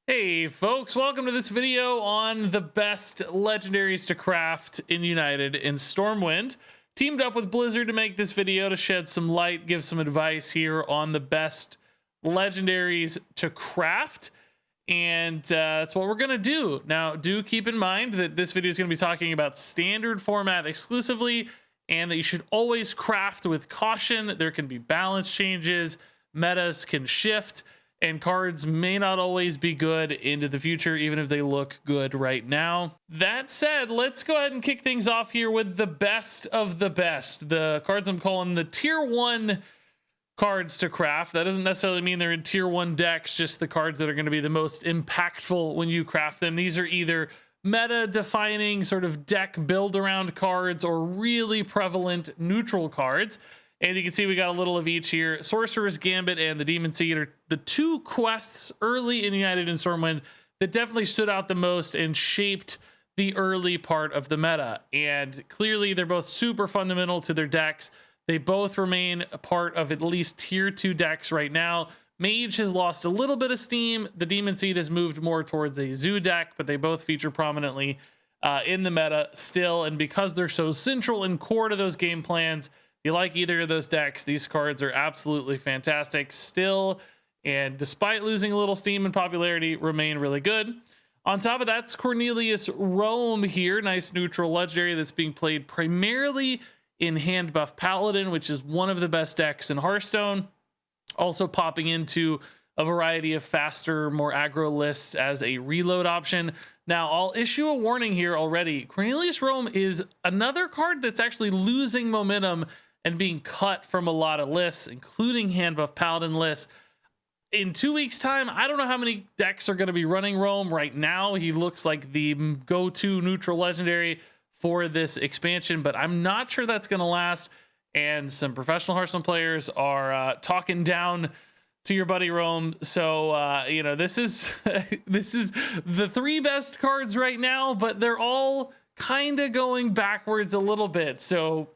Hey folks, welcome to this video on the best legendaries to craft in United in Stormwind. Teamed up with Blizzard to make this video to shed some light, give some advice here on the best legendaries to craft. And that's what we're going to do. Now, do keep in mind that this video is going to be talking about standard format exclusively, and that you should always craft with caution. There can be balance changes, metas can shift, and cards may not always be good into the future, even if they look good right now. That said, let's go ahead and kick things off here with the best of the best. The cards I'm calling the tier 1 cards to craft. That doesn't necessarily mean they're in tier 1 decks, just the cards that are going to be the most impactful when you craft them. These are either meta defining sort of deck build around cards or really prevalent neutral cards. And you can see we got a little of each here. Sorcerer's Gambit and the Demon Seed are the two quests early in United and Stormwind that definitely stood out the most and shaped the early part of the meta. And clearly they're both super fundamental to their decks. They both remain a part of at least tier 2 decks right now. Mage has lost a little bit of steam. The Demon Seed has moved more towards a Zoo deck, but they both feature prominently in the meta still. And because they're so central and core to those game plans, you like either of those decks, these cards are absolutely fantastic still, and despite losing a little steam and popularity, remain really good. On top of that's Cornelius Rome here, nice neutral legendary that's being played primarily in hand buff Paladin, which is one of the best decks in Hearthstone. Also popping into a variety of faster, more aggro lists as a reload option. Now, I'll issue a warning here already. Cornelius Rome is another card that's actually losing momentum and being cut from a lot of lists, including hand buff Paladin lists. In 2 weeks time, I don't know how many decks are going to be running Rome. Right now he looks like the go-to neutral legendary for this expansion, but I'm not sure that's going to last. And some professional Hearthstone players are talking down to your buddy Rome. So you know, this is this is the 3 best cards right now, but they're all kind of going backwards a little bit. So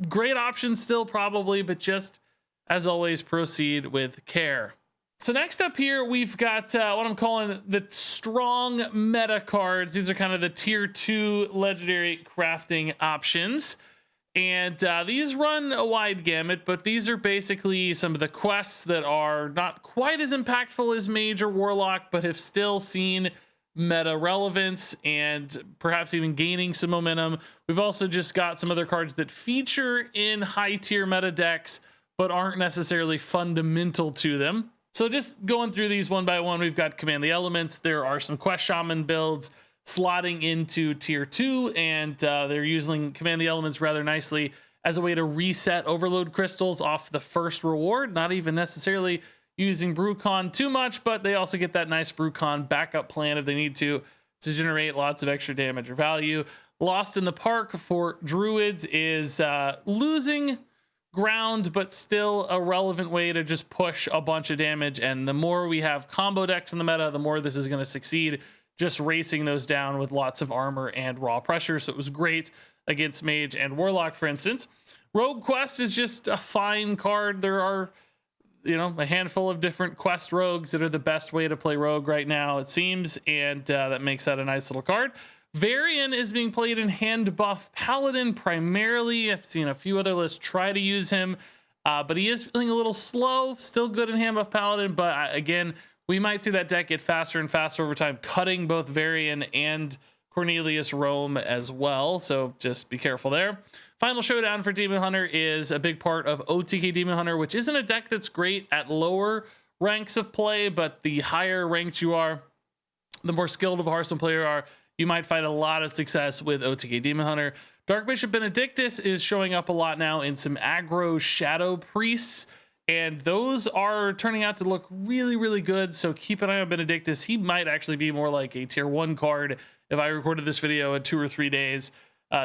great options still probably, but just as always, proceed with care. So next up here, we've got what I'm calling the strong meta cards. These are kind of the tier 2 legendary crafting options. And these run a wide gamut, but these are basically some of the quests that are not quite as impactful as Mage or Warlock, but have still seen meta relevance and perhaps even gaining some momentum. We've also just got some other cards that feature in high tier meta decks but aren't necessarily fundamental to them. So just going through these one by one, we've got Command the Elements. There are some Quest Shaman builds slotting into tier 2, and they're using Command the Elements rather nicely as a way to reset Overload crystals off the first reward, not even necessarily using Brewcon too much, but they also get that nice Brewcon backup plan if they need to generate lots of extra damage or value. Lost in the Park for Druids is losing ground, but still a relevant way to just push a bunch of damage. And the more we have combo decks in the meta, the more this is going to succeed, just racing those down with lots of armor and raw pressure. So it was great against Mage and Warlock, for instance. Rogue Quest is just a fine card. There are, you know, a handful of different quest rogues that are the best way to play rogue right now, it seems, and that makes that a nice little card. Varian is being played in hand buff Paladin primarily. I've seen a few other lists try to use him, but he is feeling a little slow. Still good in hand buff Paladin, but again, we might see that deck get faster and faster over time, cutting both Varian and Cornelius Rome as well, so just be careful there. Final Showdown for Demon Hunter is a big part of OTK Demon Hunter, which isn't a deck that's great at lower ranks of play, but the higher ranked you are, the more skilled of a Hearthstone player you are, you might find a lot of success with OTK Demon Hunter. Dark Bishop Benedictus is showing up a lot now in some aggro Shadow Priests, and those are turning out to look really, really good. So keep an eye on Benedictus. He might actually be more like a tier 1 card if I recorded this video in 2 or 3 days.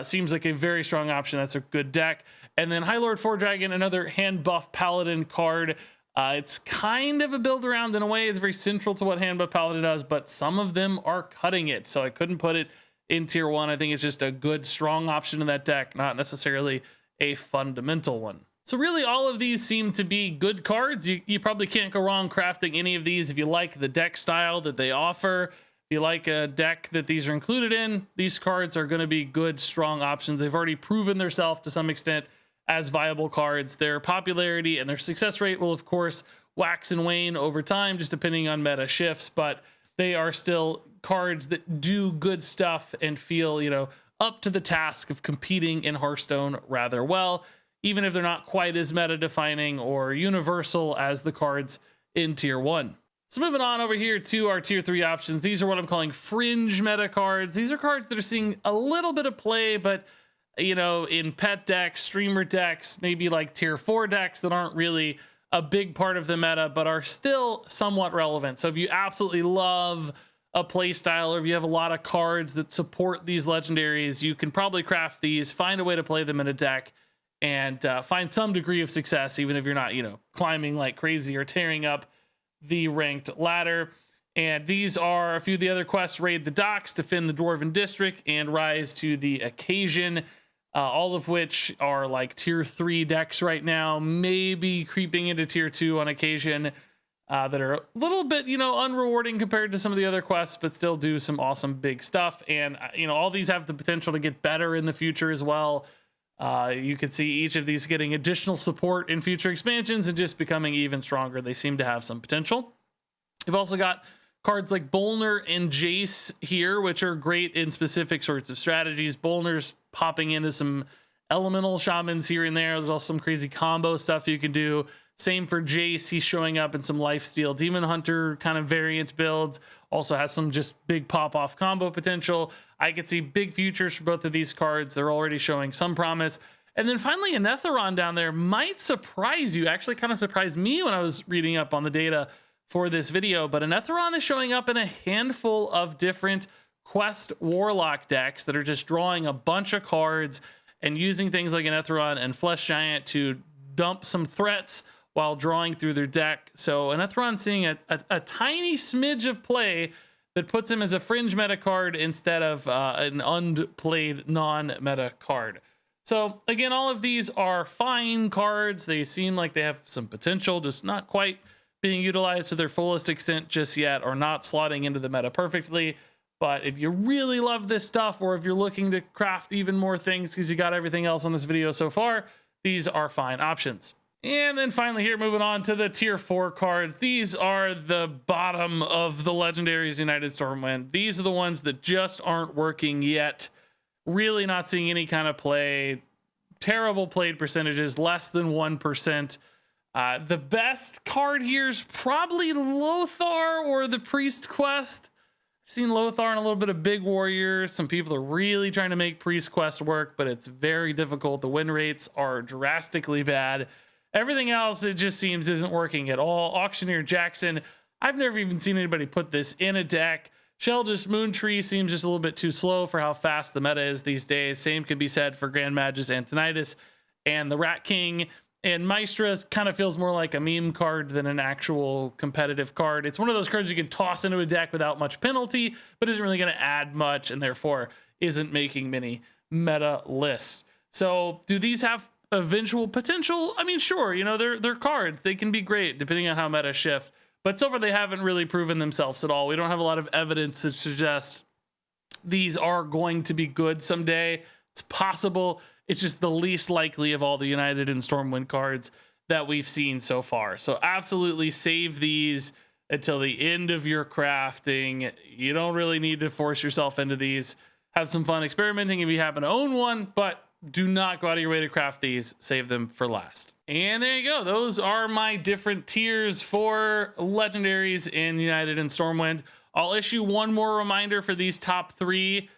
Seems like a very strong option. That's a good deck. And then High Lord Foredragon, another hand buff Paladin card. It's kind of a build around in a way. It's very central to what hand buff Paladin does, but some of them are cutting it. So I couldn't put it in tier 1. I think it's just a good, strong option in that deck, not necessarily a fundamental one. So really all of these seem to be good cards. You probably can't go wrong crafting any of these if you like the deck style that they offer. If you like a deck that these are included in, these cards are going to be good, strong options. They've already proven themselves to some extent as viable cards. Their popularity and their success rate will, of course, wax and wane over time, just depending on meta shifts, but they are still cards that do good stuff and feel, you know, up to the task of competing in Hearthstone rather well, even if they're not quite as meta defining or universal as the cards in tier 1. So moving on over here to our tier 3 options. These are what I'm calling fringe meta cards. These are cards that are seeing a little bit of play, but you know, in pet decks, streamer decks, maybe like tier 4 decks that aren't really a big part of the meta, but are still somewhat relevant. So if you absolutely love a play style, or if you have a lot of cards that support these legendaries, you can probably craft these, find a way to play them in a deck, and find some degree of success, even if you're not, you know, climbing like crazy or tearing up the ranked ladder. And these are a few of the other quests: raid the docks, defend the Dwarven District, and rise to the occasion. All of which are like tier 3 decks right now, maybe creeping into tier 2 on occasion, that are a little bit, you know, unrewarding compared to some of the other quests, but still do some awesome big stuff. And, you know, all these have the potential to get better in the future as well. You can see each of these getting additional support in future expansions and just becoming even stronger. They seem to have some potential. You've also got cards like Bolner and Jace here, which are great in specific sorts of strategies. Bolner's popping into some elemental shamans here and there. There's also some crazy combo stuff you can do. Same for Jace. He's showing up in some lifesteal Demon Hunter kind of variant builds. Also has some just big pop-off combo potential. I could see big futures for both of these cards. They're already showing some promise. And then finally, a Netheron down there might surprise you. Actually kind of surprised me when I was reading up on the data for this video, but a Netheron is showing up in a handful of different Quest Warlock decks that are just drawing a bunch of cards and using things like an Netheron and Flesh Giant to dump some threats while drawing through their deck. So an Netheron seeing a tiny smidge of play that puts him as a fringe meta card instead of an unplayed non-meta card. So again, all of these are fine cards. They seem like they have some potential, just not quite being utilized to their fullest extent just yet, or not slotting into the meta perfectly. But if you really love this stuff, or if you're looking to craft even more things because you got everything else on this video so far, these are fine options. And then finally here, moving on to the tier 4 cards. These are the bottom of the Legendaries United Stormwind. These are the ones that just aren't working yet. Really not seeing any kind of play. Terrible played percentages, less than 1%. The best card here is probably Lothar or the Priest Quest. I've seen Lothar and a little bit of Big Warrior. Some people are really trying to make Priest Quest work, but it's very difficult. The win rates are drastically bad. Everything else, it just seems isn't working at all. Auctioneer Jackson, I've never even seen anybody put this in a deck. Sheldus Moontree seems just a little bit too slow for how fast the meta is these days. Same could be said for Grand Magus Antonidas and the Rat King. And Maestra kind of feels more like a meme card than an actual competitive card. It's one of those cards you can toss into a deck without much penalty, but isn't really going to add much, and therefore isn't making many meta lists. So do these have eventual potential? I mean, sure, you know, they're cards. They can be great depending on how meta shift, but so far they haven't really proven themselves at all. We don't have a lot of evidence to suggest these are going to be good someday. It's possible. It's just the least likely of all the United and Stormwind cards that we've seen so far. So absolutely save these until the end of your crafting. You don't really need to force yourself into these. Have some fun experimenting if you happen to own one, but do not go out of your way to craft these. Save them for last. And there you go. Those are my different tiers for legendaries in United and Stormwind. I'll issue one more reminder for these top 3.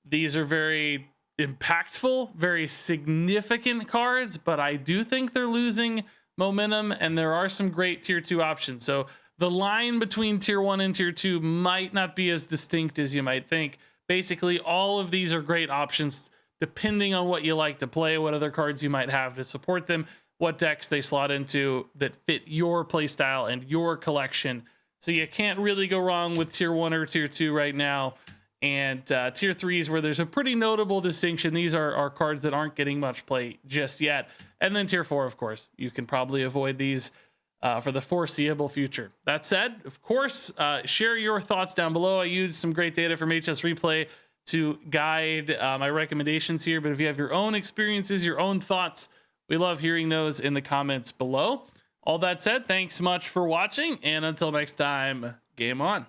These are very impactful, very significant cards, but I do think they're losing momentum, and there are some great tier 2 options. So the line between tier 1 and tier 2 might not be as distinct as you might think. Basically, all of these are great options depending on what you like to play, what other cards you might have to support them, what decks they slot into that fit your playstyle and your collection. So you can't really go wrong with tier 1 or tier 2 right now. And tier 3s where there's a pretty notable distinction. These are cards that aren't getting much play just yet. And then tier 4, of course, you can probably avoid these for the foreseeable future. That said, of course, share your thoughts down below. I used some great data from HS Replay to guide my recommendations here, but if you have your own experiences, your own thoughts, we love hearing those in the comments below. All that said, thanks much for watching, and until next time, game on.